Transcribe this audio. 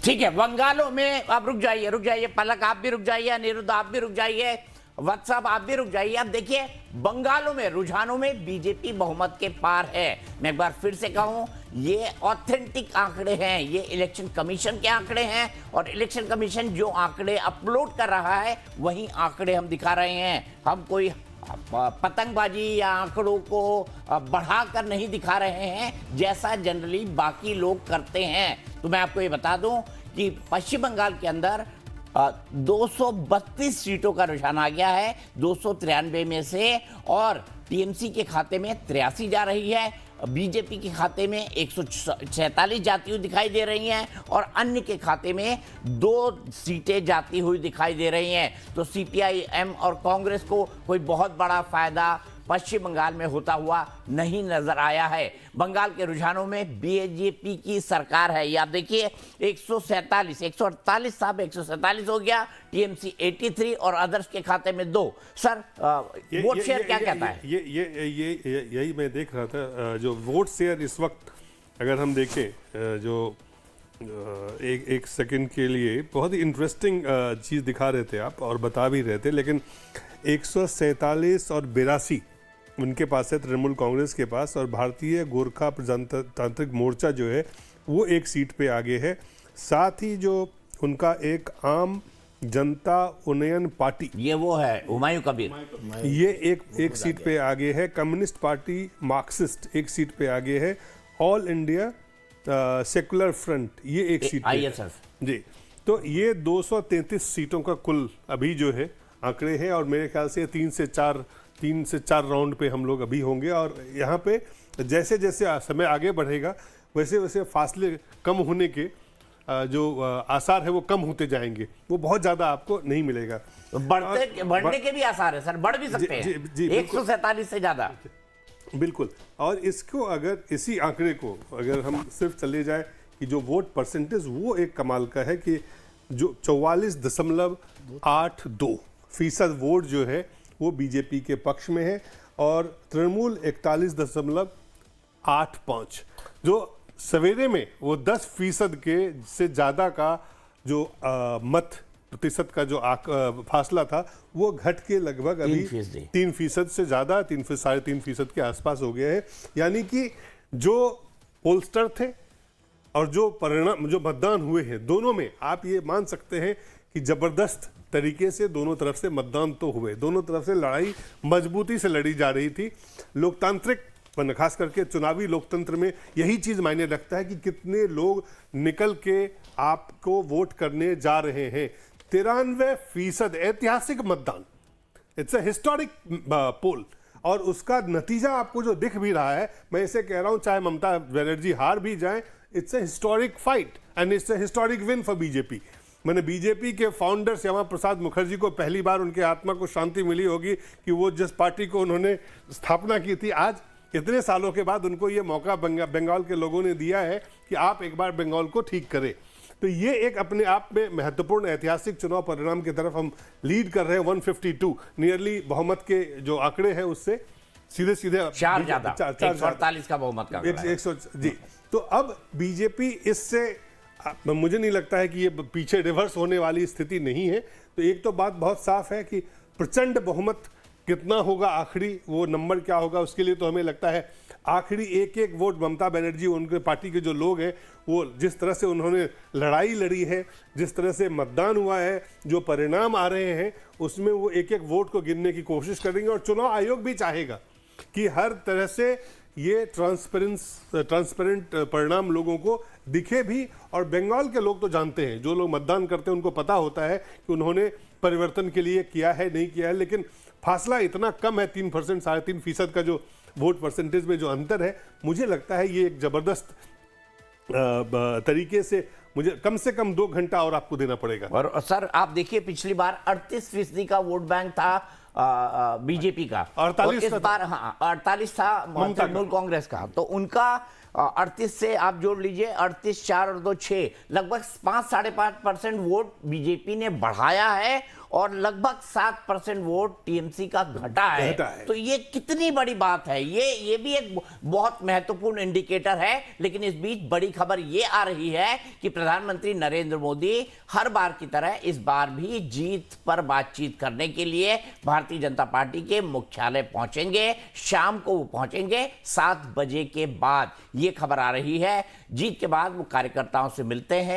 ठीक है, बंगालों में आप रुक जाइए पलक आप भी रुक जाइए, अनिरुद्ध आप भी रुक जाइए, वत्स साहब आप भी रुक जाइए। अब देखिए बंगालों में रुझानों में बीजेपी बहुमत के पार है। मैं एक बार फिर से कहूं, ये ऑथेंटिक आंकड़े हैं, ये इलेक्शन कमीशन के आंकड़े हैं, और इलेक्शन कमीशन जो आंकड़े अपलोड कर रहा है वही आंकड़े हम दिखा रहे हैं। हम कोई पतंगबाजी या आंकड़ों को बढ़ाकर नहीं दिखा रहे हैं जैसा जनरली बाकी लोग करते हैं। तो मैं आपको ये बता दूं कि पश्चिम बंगाल के अंदर 232 सीटों का रुझान आ गया है 293 में से, और टीएमसी के खाते में 83 जा रही है, बीजेपी के खाते में 146 जाती हुई दिखाई दे रही हैं, और अन्य के खाते में 2 सीटें जाती हुई दिखाई दे रही हैं। तो सीपीआई-एम और कांग्रेस को कोई बहुत बड़ा फायदा पश्चिम बंगाल में होता हुआ नहीं नजर आया है। बंगाल के रुझानों में बीजेपी की सरकार है। ये आप देखिए 148 साहब 147 हो गया, टीएमसी 83 और अदर्स के खाते में 2। सर वोट शेयर क्या कहता है? यही मैं देख रहा था, जो वोट शेयर इस वक्त अगर हम देखें, जो एक सेकंड के लिए बहुत ही इंटरेस्टिंग चीज़ दिखा रहे थे आप और बता भी रहे थे, लेकिन 147 और 82 उनके पास है तृणमूल कांग्रेस के पास, और भारतीय गोरखा प्रजातांत्रिक मोर्चा जो है वो एक सीट पे आगे है। साथ ही जो उनका एक आम जनता उन्नयन पार्टी, ये वो है हुमायूं कबीर, ये एक सीट पे आगे है। कम्युनिस्ट पार्टी मार्क्सिस्ट एक सीट पे आगे है। ऑल इंडिया सेकुलर फ्रंट ये एक सीट पे है। जी, तो ये 233 सीटों का कुल अभी जो है आंकड़े हैं, और मेरे ख्याल से 3 से 4 राउंड पे हम लोग अभी होंगे। और यहाँ पे जैसे जैसे समय आगे बढ़ेगा वैसे वैसे फासले कम होने के जो आसार है वो कम होते जाएंगे, वो बहुत ज़्यादा आपको नहीं मिलेगा। बढ़ने के भी आसार है सर, बढ़ भी सकते हैं 147 से ज़्यादा। बिल्कुल। और इसको अगर इसी आंकड़े को अगर हम सिर्फ चले जाए कि जो वोट परसेंटेज वो एक कमाल का है कि जो 44.82% वोट जो है वो बीजेपी के पक्ष में है, और तृणमूल 41.85, जो सवेरे में वो 10% के से ज़्यादा का जो मत प्रतिशत का जो फासला था वो घट के लगभग अभी 3% से ज़्यादा 3.5% के आसपास हो गया है। यानी कि जो पोलस्टर थे और जो परिणाम जो मतदान हुए हैं दोनों में आप ये मान सकते हैं कि जबरदस्त तरीके से दोनों तरफ से मतदान तो हुए, दोनों तरफ से लड़ाई मजबूती से लड़ी जा रही थी। लोकतांत्रिक खास करके चुनावी लोकतंत्र में यही चीज मायने रखता है कि कितने लोग निकल के आपको वोट करने जा रहे हैं। 93% ऐतिहासिक मतदान, इट्स अ हिस्टोरिक पोल, और उसका नतीजा आपको जो दिख भी रहा है, मैं इसे कह रहा हूं चाहे ममता बनर्जी हार भी जाए, it's a historic fight and it's a historic win for BJP. मैंने बीजेपी के फाउंडर श्यामा प्रसाद मुखर्जी को पहली बार उनके आत्मा को शांति मिली होगी कि वो जिस पार्टी को उन्होंने स्थापना की थी, आज इतने सालों के बाद उनको ये मौका बंगाल के लोगों ने दिया है कि आप एक बार बंगाल को ठीक करें। तो ये एक अपने आप में महत्वपूर्ण ऐतिहासिक चुनाव परिणाम की तरफ हम लीड कर रहे हैं। 152 नियरली बहुमत के जो आंकड़े हैं उससे सीधे 148 का बहुमत का 100 जी। तो अब बीजेपी इससे, मुझे नहीं लगता है कि ये पीछे रिवर्स होने वाली स्थिति नहीं है। तो एक तो बात बहुत साफ है कि प्रचंड बहुमत कितना होगा, आखिरी वो नंबर क्या होगा, उसके लिए तो हमें लगता है आखिरी एक वोट ममता बनर्जी उनके पार्टी के जो लोग हैं वो जिस तरह से उन्होंने लड़ाई लड़ी है, जिस तरह से मतदान हुआ है, जो परिणाम आ रहे हैं उसमें वो एक वोट को गिनने की कोशिश करेंगे। और चुनाव आयोग भी चाहेगा कि हर तरह से ये ट्रांसपेरेंट परिणाम लोगों को दिखे भी। और बंगाल के लोग तो जानते हैं, जो लोग मतदान करते हैं उनको पता होता है कि उन्होंने परिवर्तन के लिए किया है नहीं किया है, लेकिन फासला इतना कम है 3% 3.5% का जो वोट परसेंटेज में जो अंतर है, मुझे लगता है ये एक जबरदस्त तरीके से मुझे कम से कम 2 घंटा और आपको देना पड़ेगा। और सर आप देखिए पिछली बार 38% का वोट बैंक था बीजेपी का, 48 इस बार 48 था तृणमूल कांग्रेस का। तो उनका 38 से आप जोड़ लीजिए 38 4 और 2 6, लगभग 5-5.5% वोट बीजेपी ने बढ़ाया है। और लगभग 7% वोट टीएमसी का घटा है। तो ये कितनी बड़ी बात है, ये भी एक बहुत महत्वपूर्ण इंडिकेटर है। लेकिन इस बीच बड़ी खबर ये आ रही है कि प्रधानमंत्री नरेंद्र मोदी हर बार की तरह इस बार भी जीत पर बातचीत करने के लिए भारतीय जनता पार्टी के मुख्यालय पहुंचेंगे। शाम को वो पहुंचेंगे 7 बजे के बाद, ये खबर आ रही है। जीत के बाद वो कार्यकर्ताओं से मिलते हैं,